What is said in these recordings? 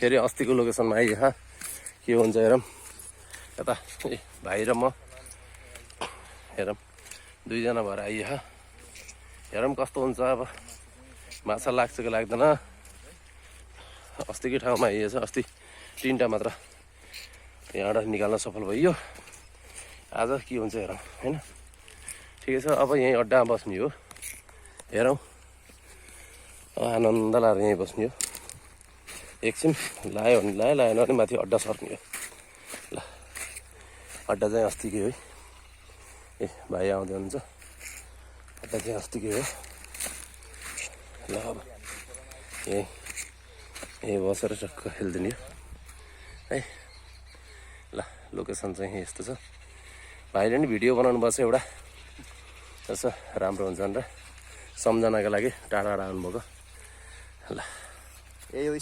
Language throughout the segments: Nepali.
फेरि अस्तिको लोकेसनमा आइयो हा के हुन्छ हेरौँ यता ए भाइ र म हेरौँ दुईजना भएर आइयो हा हेरौँ कस्तो हुन्छ अब माछा लाग्छ कि लाग्दैन अस्तिकै ठाउँमा आइएछ अस्ति 3टा मात्र यहाँबाट निकाल्न सफल भइयो आज के हुन्छ हेरौँ हैन ठिकै छ अब यहीँ अड्डामा बस्ने हो हेरौँ आनन्द लाएर यहीँ बस्ने हो एकछिन लायो भने लायो लाएन भने माथि अड्डा सर्ने हो ल अड्डा चाहिँ अस्तिकै हो ए भाइ आउँदै हुनुहुन्छ अड्डा चाहिँ अस्तिकै हो ल अब यहीँ बसेर टक्क खेलिदिने हो है ल लोकेसन चाहिँ यस्तो छ भाइले नि भिडियो बनाउनु पर्छ एउटा यसो राम्रो हुन्छ भनेर सम्झनाको लागि टाढा टाढा आउनुभएको ल यही हो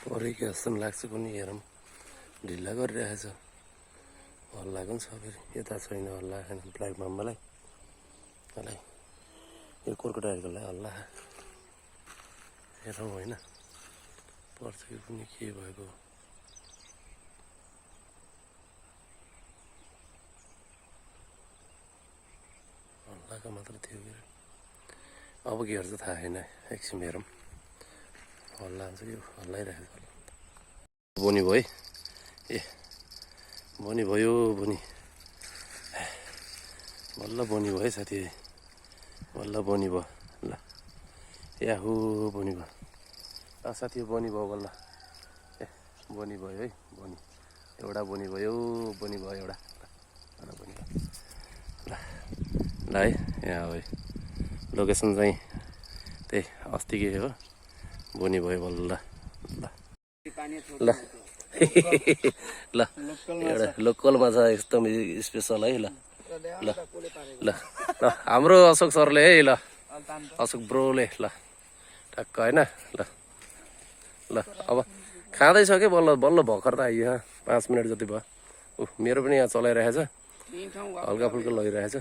परेको जस्तो पनि लाग्छ पनि हेरौँ ढिल्ला गरिरहेछ हल्लाएको पनि छ फेरि यता छैन हल्ला छैन ब्ल्याक माम्बालाई मलाई यो क्रोकोडाइलकोलाई हल्ला हेरौँ होइन पर्छ कि पनि के भएको हल्लाको मात्र थियो कि अब के गर्छ थाहा छैन एकछिन हेरौँ हल्ला हुन्छ कि हल्लाइरहेको छ बोनी भयो ए बोनी भयो बोनी बल्ल बोनी भयो साथी बल्ल बोनी भयो ल याहु बोनी भयो साथी बोनी भयो बल्ल ए बोनी भयो है बोनी एउटा बोनी भयो एउटा बोनी भयो ल ल है यहाँ है लोकेसन चाहिँ त्यही अस्तिकै हो बोनी भयो बल्ल ल ल ल एउटा लोकल माछा एकदम स्पेसल है ल ल ल ल हाम्रो अशोक सरले है ल अशोक ब्रोले ल ठक्क होइन ल ल अब खाँदैछ कि बल्ल बल्ल भर्खर त आइयो 5 मिनट जति भयो मेरो पनि यहाँ चलाइरहेछ हल्का फुल्का लगिरहेछ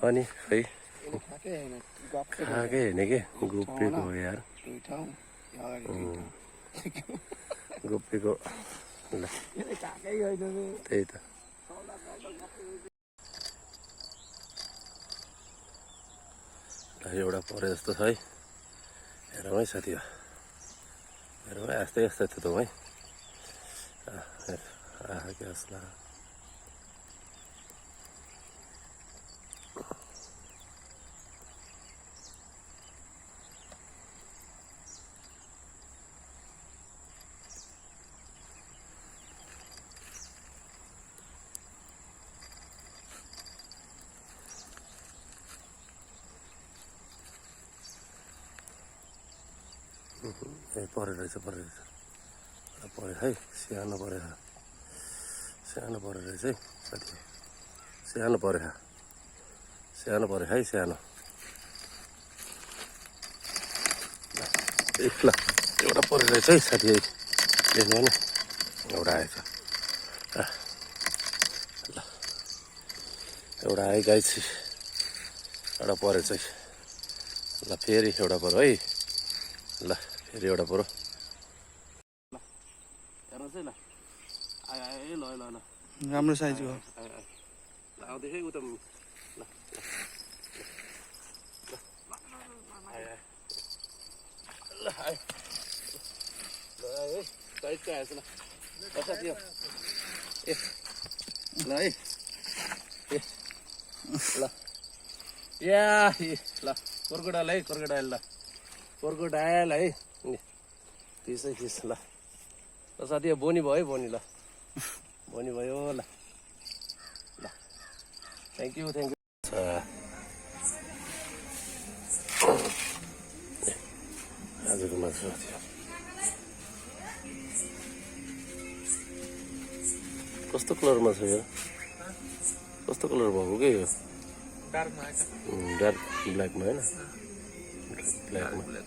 अनि खै खाएकै होइन कि गोप्रेको हो यार गोप्रेको ल त्यही त एउटा परे जस्तो छ है हेरौँ है साथी हो हेरौँ है यस्तै यस्तै थियो त है के असला परे रहेछ परे है सानो परे रहेछ है साथी सानो परे है सानो ल एउटा परे रहेछ है साथी देख्नु होइन एउटा आएछ ल एउटा आयो गाइस एउटा परेछ है ल फेरि एउटा पऱ्यो है ल फेरि एउटा पऱ्यो ल हेर्नुहोस् है ल आयो ल ल ल राम्रो साइजको ल आउँदै है उता ल ल आयो ल है साइजको आएछ ल साथी ए ल है ए ल या ल क्रोकोडाइल है क्रोकोडाइल है त्यसै थिस ल साथी बोनी भयो बोनी ल बोनी भयो ल ल थ्याङ्क यू आजको मासु थियो कस्तो कलरमा छ यो कस्तो कलर भएको के यो डार्कमा आएछ डार्क ब्ल्याकमा होइन ब्ल्याकमा ब्ल्याक